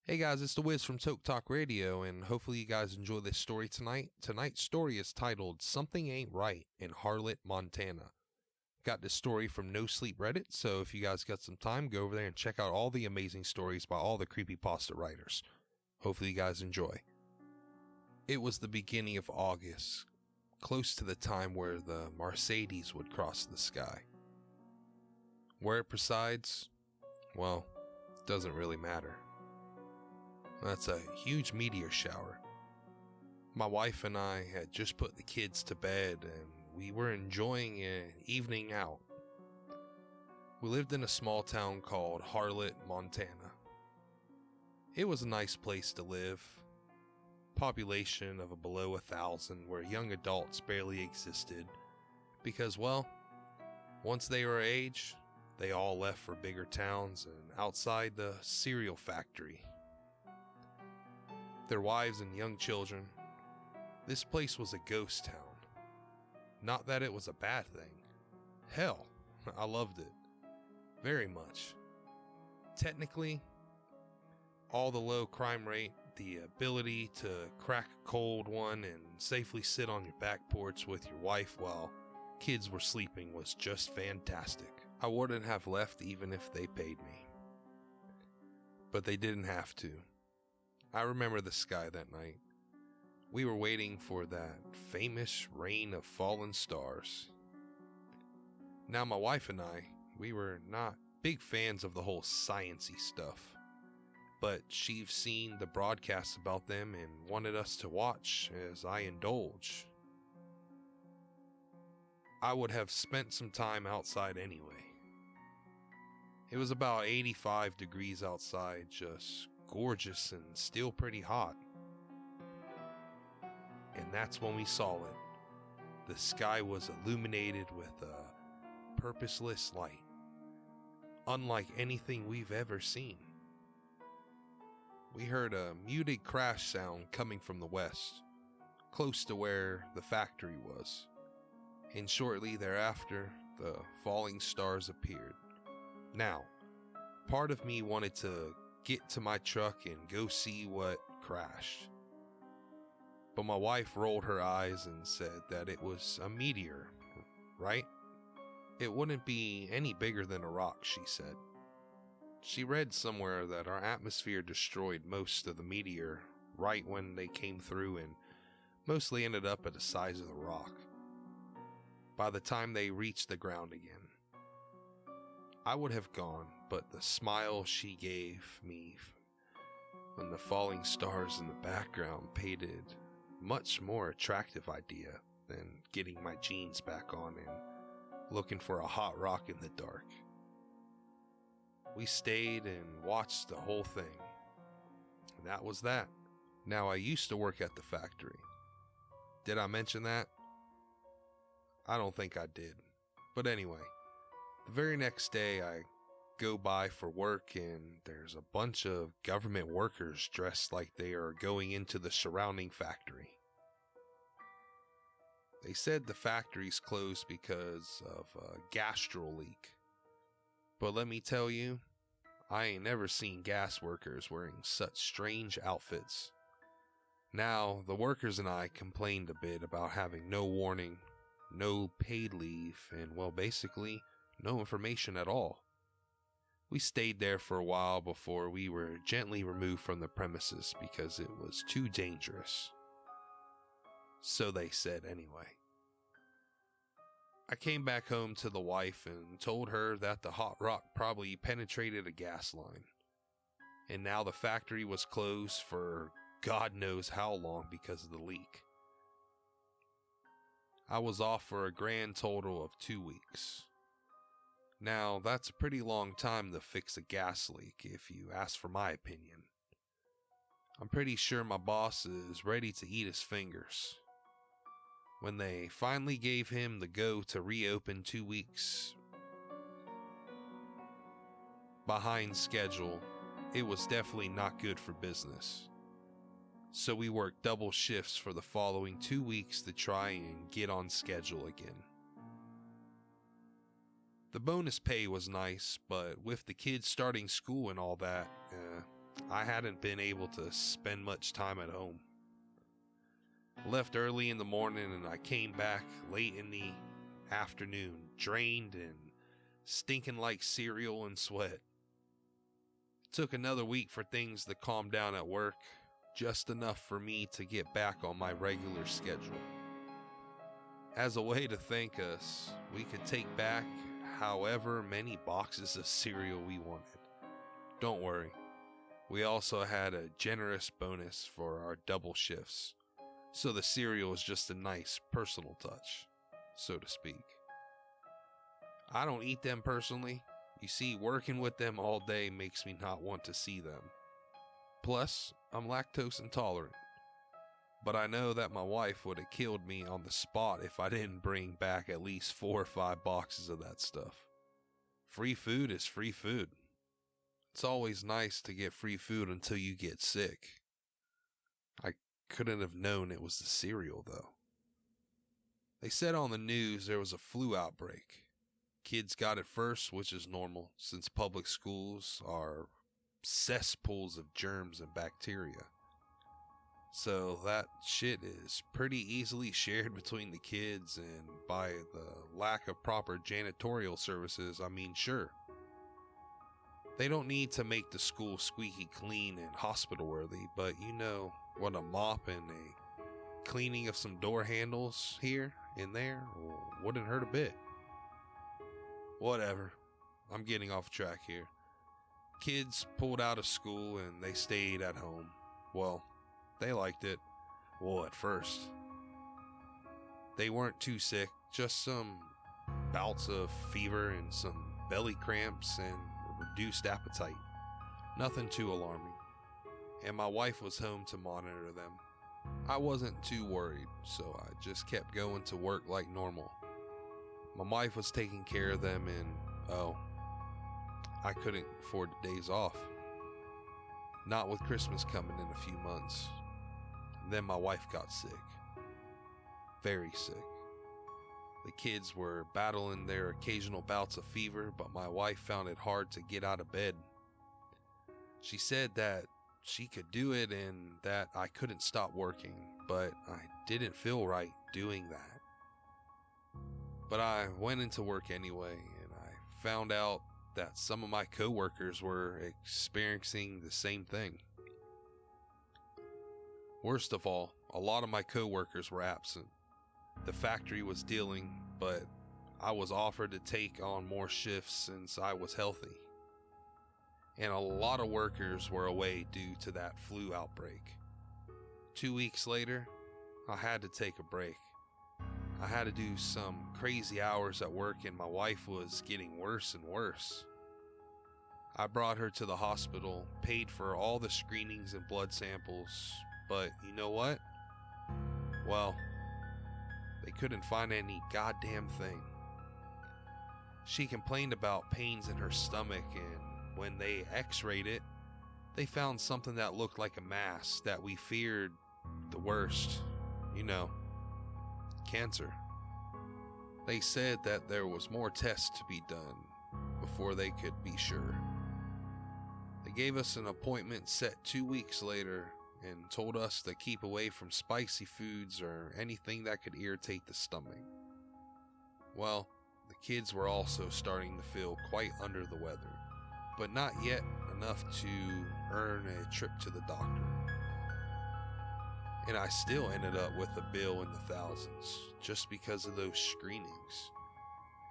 Hey guys, it's the Wiz from TokeTok Radio, and hopefully you guys enjoy this story tonight. Tonight's story is titled, Something Ain't Right in Harlot, Montana. Got this story from NoSleep Reddit, so if you guys got some time, go over there and check out all the amazing stories by all the Creepypasta writers. Hopefully you guys enjoy. It was the beginning of August, close to the time where the Mercedes would cross the sky. Where it presides, well, it doesn't really matter. That's a huge meteor shower. My wife and I had just put the kids to bed and we were enjoying an evening out. We lived in a small town called Harlot, Montana. It was a nice place to live. Population of below 1,000 where young adults barely existed because, well, once they were age, they all left for bigger towns and outside the cereal factory. Their wives and young children. This place was a ghost town. Not that it was a bad thing. Hell, I loved it. Very much. Technically, all the low crime rate, the ability to crack a cold one and safely sit on your back porch with your wife while kids were sleeping was just fantastic. I wouldn't have left even if they paid me. But they didn't have to. I remember the sky that night. We were waiting for that famous rain of fallen stars. Now my wife and I, we were not big fans of the whole science-y stuff. But she've seen the broadcasts about them and wanted us to watch as I indulge. I would have spent some time outside anyway. It was about 85 degrees outside, just gorgeous and still pretty hot. And that's when we saw it. The sky was illuminated with a purposeless light, unlike anything we've ever seen. We heard a muted crash sound coming from the west, close to where the factory was, and shortly thereafter, the falling stars appeared. Now, part of me wanted to get to my truck and go see what crashed. But my wife rolled her eyes and said that it was a meteor, right? It wouldn't be any bigger than a rock, she said. She read somewhere that our atmosphere destroyed most of the meteor right when they came through and mostly ended up at the size of the rock by the time they reached the ground again. I would have gone, but the smile she gave me when the falling stars in the background painted much more attractive idea than getting my jeans back on and looking for a hot rock in the dark. We stayed and watched the whole thing. And that was that. Now, I used to work at the factory. Did I mention that? I don't think I did. But anyway, the very next day I go by for work and there's a bunch of government workers dressed like they are going into the surrounding factory. They said the factory's closed because of a gastral leak. But let me tell you, I ain't never seen gas workers wearing such strange outfits. Now, the workers and I complained a bit about having no warning, no paid leave, and well, basically, no information at all. We stayed there for a while before we were gently removed from the premises because it was too dangerous. So they said anyway. I came back home to the wife and told her that the hot rock probably penetrated a gas line. And now the factory was closed for God knows how long because of the leak. I was off for a grand total of 2 weeks. Now, that's a pretty long time to fix a gas leak, if you ask for my opinion. I'm pretty sure my boss is ready to eat his fingers. When they finally gave him the go to reopen 2 weeks behind schedule, it was definitely not good for business. So we worked double shifts for the following 2 weeks to try and get on schedule again. The bonus pay was nice, but with the kids starting school and all that, I hadn't been able to spend much time at home. Left early in the morning and I came back late in the afternoon, drained and stinking like cereal and sweat. It took another week for things to calm down at work, just enough for me to get back on my regular schedule. As a way to thank us, we could take back however many boxes of cereal we wanted. Don't worry, we also had a generous bonus for our double shifts, so the cereal was just a nice personal touch, so to speak. I don't eat them personally. You see, working with them all day makes me not want to see them. Plus, I'm lactose intolerant. But I know that my wife would have killed me on the spot if I didn't bring back at least 4 or 5 boxes of that stuff. Free food is free food. It's always nice to get free food until you get sick. I couldn't have known it was the cereal, though. They said on the news there was a flu outbreak. Kids got it first, which is normal, since public schools are cesspools of germs and bacteria. So that shit is pretty easily shared between the kids, and by the lack of proper janitorial services, I mean sure. They don't need to make the school squeaky clean and hospital worthy, but you know what a mop and a cleaning of some door handles here and there wouldn't hurt a bit. Whatever, I'm getting off track here. Kids pulled out of school and they stayed at home. Well, they liked it. Well, at first. They weren't too sick, just some bouts of fever and some belly cramps and reduced appetite. Nothing too alarming. And my wife was home to monitor them. I wasn't too worried, so I just kept going to work like normal. My wife was taking care of them and, I couldn't afford the days off. Not with Christmas coming in a few months. Then my wife got sick. Very sick. The kids were battling their occasional bouts of fever, but my wife found it hard to get out of bed. She said that she could do it and that I couldn't stop working, but I didn't feel right doing that. But I went into work anyway, and I found out that some of my coworkers were experiencing the same thing. Worst of all, a lot of my coworkers were absent. The factory was dealing, but I was offered to take on more shifts since I was healthy. And a lot of workers were away due to that flu outbreak. 2 weeks later, I had to take a break. I had to do some crazy hours at work and my wife was getting worse and worse. I brought her to the hospital, paid for all the screenings and blood samples, but you know what? Well, they couldn't find any goddamn thing. She complained about pains in her stomach, and when they x-rayed it, they found something that looked like a mass that we feared the worst. You know, cancer. They said that there was more tests to be done before they could be sure. They gave us an appointment set 2 weeks later and told us to keep away from spicy foods or anything that could irritate the stomach. Well, the kids were also starting to feel quite under the weather, but not yet enough to earn a trip to the doctor. And I still ended up with a bill in the thousands just because of those screenings.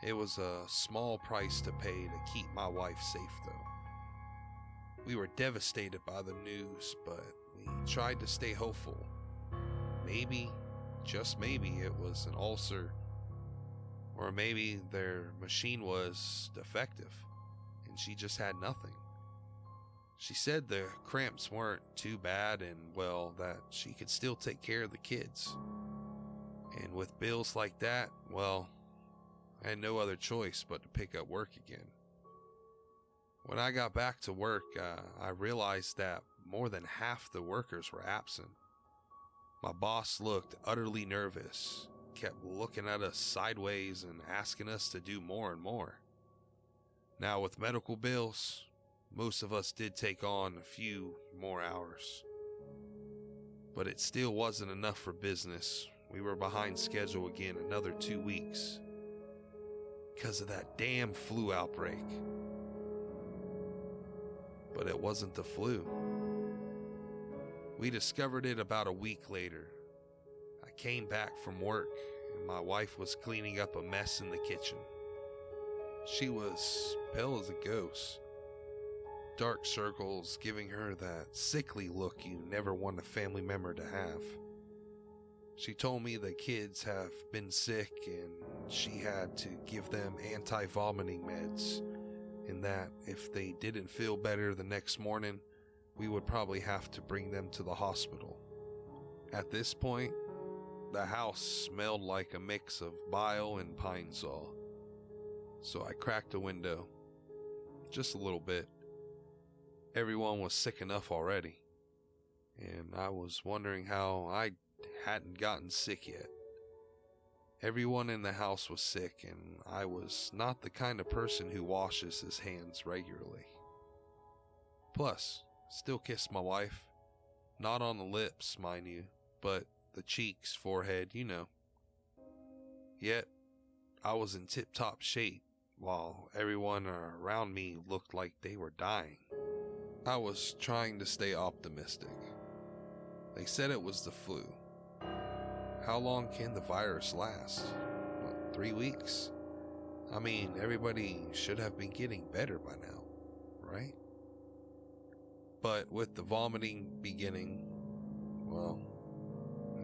It was a small price to pay to keep my wife safe though. We were devastated by the news, but we tried to stay hopeful. Maybe, just maybe, it was an ulcer. Or maybe their machine was defective and she just had nothing. She said the cramps weren't too bad and, well, that she could still take care of the kids. And with bills like that, well, I had no other choice but to pick up work again. When I got back to work, I realized that more than half the workers were absent. My boss looked utterly nervous, kept looking at us sideways and asking us to do more and more. Now with medical bills, Most of us did take on a few more hours, but it still wasn't enough for business. We were behind schedule again another 2 weeks because of that damn flu outbreak. But it wasn't the flu. We discovered it about a week later. I came back from work and my wife was cleaning up a mess in the kitchen. She was pale as a ghost. Dark circles giving her that sickly look you never want a family member to have. She told me the kids have been sick and she had to give them anti-vomiting meds, and that if they didn't feel better the next morning, we would probably have to bring them to the hospital. At this point, the house smelled like a mix of bile and pine saw. So I cracked a window, just a little bit. Everyone was sick enough already, and I was wondering how I hadn't gotten sick yet. Everyone in the house was sick, and I was not the kind of person who washes his hands regularly. Plus, still kissed my wife. Not on the lips, mind you, but the cheeks, forehead, you know. Yet, I was in tip-top shape, while everyone around me looked like they were dying. I was trying to stay optimistic. They said it was the flu. How long can the virus last? What, 3 weeks? I mean, everybody should have been getting better by now, right? But with the vomiting beginning, well,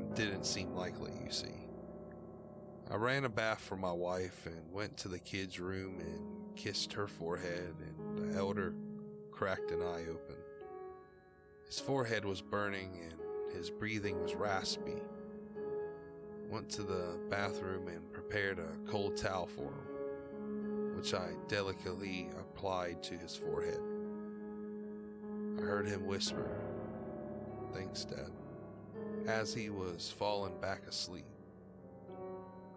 it didn't seem likely, you see. I ran a bath for my wife and went to the kids' room and kissed her forehead, and the elder cracked an eye open. His forehead was burning and his breathing was raspy. Went to the bathroom and prepared a cold towel for him, which I delicately applied to his forehead. I heard him whisper, "Thanks, Dad," as he was falling back asleep.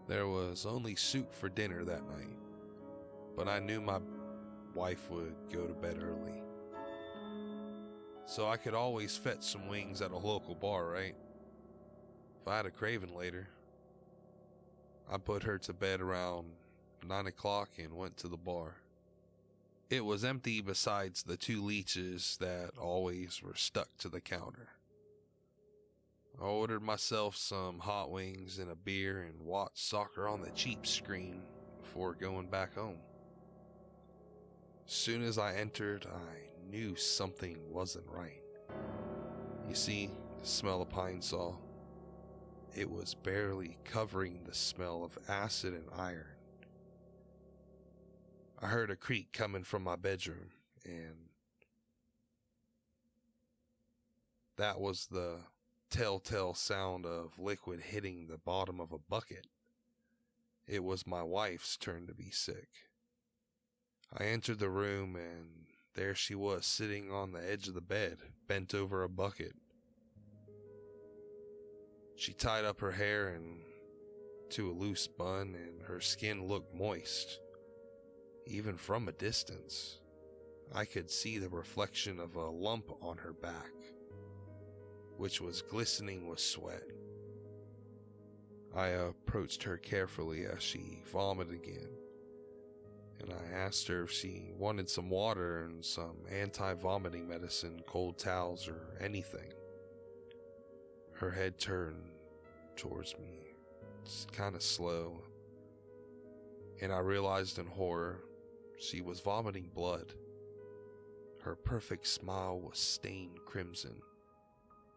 There was only soup for dinner that night, but I knew my wife would go to bed early. So I could always fetch some wings at a local bar, right? If I had a craving later. I put her to bed around 9 o'clock and went to the bar. It was empty besides the 2 leeches that always were stuck to the counter. I ordered myself some hot wings and a beer and watched soccer on the cheap screen before going back home. As soon as I entered, I knew something wasn't right. You see, the smell of pine saw. It was barely covering the smell of acid and iron. I heard a creak coming from my bedroom, and that was the telltale sound of liquid hitting the bottom of a bucket. It was my wife's turn to be sick. I entered the room, and there she was sitting on the edge of the bed, bent over a bucket. She tied up her hair into a loose bun, and her skin looked moist. Even from a distance, I could see the reflection of a lump on her back, which was glistening with sweat. I approached her carefully as she vomited again, and I asked her if she wanted some water and some anti-vomiting medicine, cold towels, or anything. Her head turned towards me, it's kind of slow, and I realized in horror she was vomiting blood. Her perfect smile was stained crimson,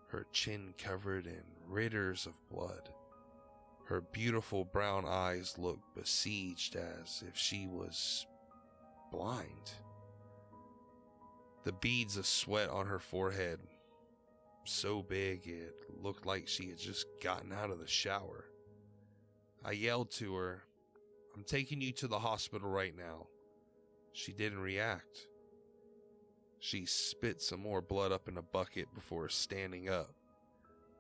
her chin covered in ridders of blood. Her beautiful brown eyes looked besieged as if she was blind. The beads of sweat on her forehead, so big it looked like she had just gotten out of the shower. I yelled to her, "I'm taking you to the hospital right now." She didn't react. She spit some more blood up in a bucket before standing up.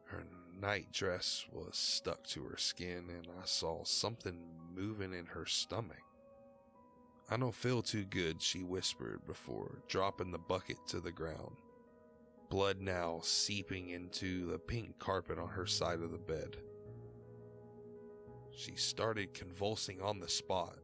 Her night dress was stuck to her skin, and I saw something moving in her stomach. "I don't feel too good," she whispered before dropping the bucket to the ground, blood now seeping into the pink carpet on her side of the bed. She started convulsing on the spot.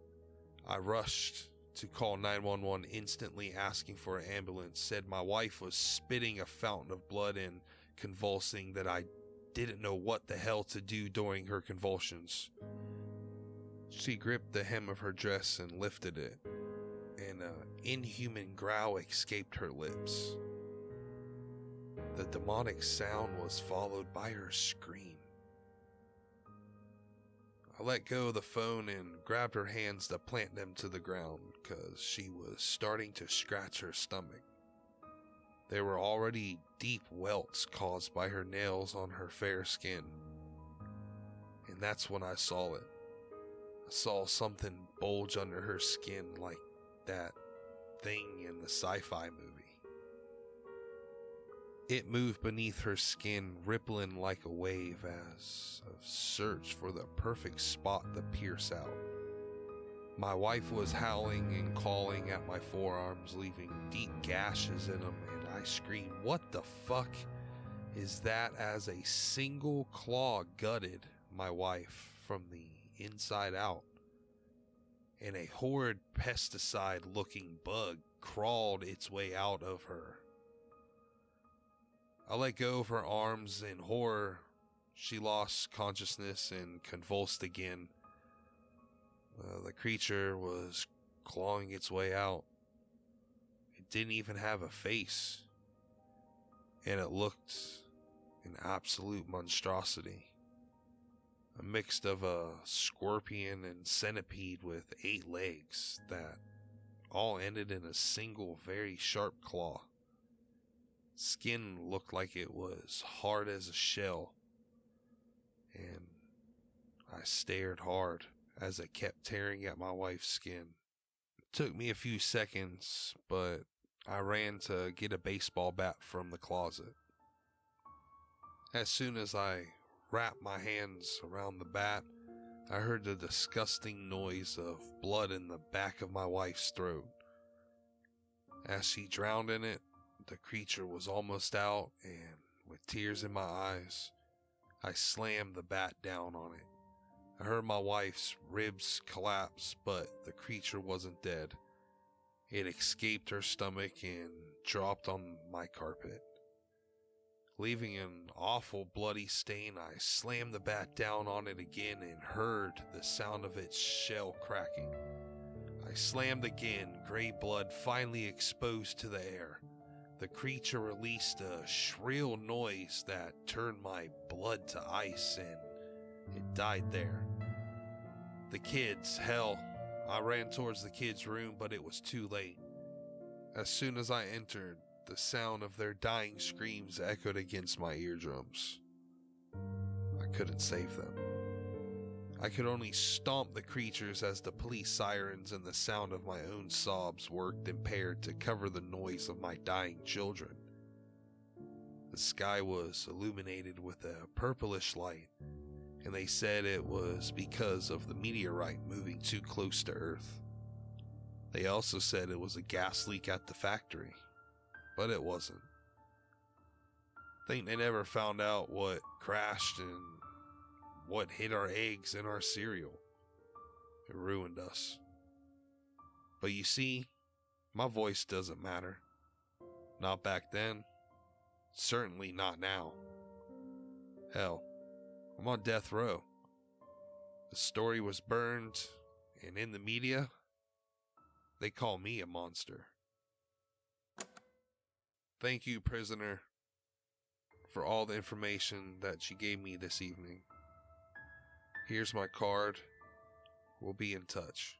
I rushed to call 911, instantly asking for an ambulance. Said my wife was spitting a fountain of blood and convulsing, that I didn't know what the hell to do during her convulsions. She gripped the hem of her dress and lifted it, and an inhuman growl escaped her lips. The demonic sound was followed by her scream. I let go of the phone and grabbed her hands to plant them to the ground, because she was starting to scratch her stomach. There were already deep welts caused by her nails on her fair skin. And that's when I saw it. I saw something bulge under her skin like that thing in the sci-fi movie. It moved beneath her skin, rippling like a wave as a search for the perfect spot to pierce out. My wife was howling and clawing at my forearms, leaving deep gashes in them, and I screamed, "What the fuck is that?" as a single claw gutted my wife from the inside out, and a horrid pesticide-looking bug crawled its way out of her. I let go of her arms in horror. She lost consciousness and convulsed again. The creature was clawing its way out. It didn't even have a face, and it looked an absolute monstrosity. A mix of a scorpion and centipede with 8 legs that all ended in a single very sharp claw. Skin looked like it was hard as a shell, and I stared hard as it kept tearing at my wife's skin. It took me a few seconds, but I ran to get a baseball bat from the closet. As soon as I wrapped my hands around the bat, I heard the disgusting noise of blood in the back of my wife's throat. As she drowned in it, the creature was almost out, and with tears in my eyes, I slammed the bat down on it. I heard my wife's ribs collapse, but the creature wasn't dead. It escaped her stomach and dropped on my carpet. Leaving an awful bloody stain, I slammed the bat down on it again and heard the sound of its shell cracking. I slammed again, gray blood finally exposed to the air. The creature released a shrill noise that turned my blood to ice, and it died there. The kids, hell, I ran towards the kids' room, but it was too late. As soon as I entered, the sound of their dying screams echoed against my eardrums. I couldn't save them. I could only stomp the creatures as the police sirens and the sound of my own sobs worked in pair to cover the noise of my dying children. The sky was illuminated with a purplish light, and they said it was because of the meteorite moving too close to Earth. They also said it was a gas leak at the factory, but it wasn't. I think they never found out what crashed and what hid our eggs in our cereal. It ruined us. But you see, my voice doesn't matter. Not back then. Certainly not now. Hell, I'm on death row. The story was burned, and in the media, they call me a monster. Thank you, prisoner, for all the information that you gave me this evening. Here's my card. We'll be in touch.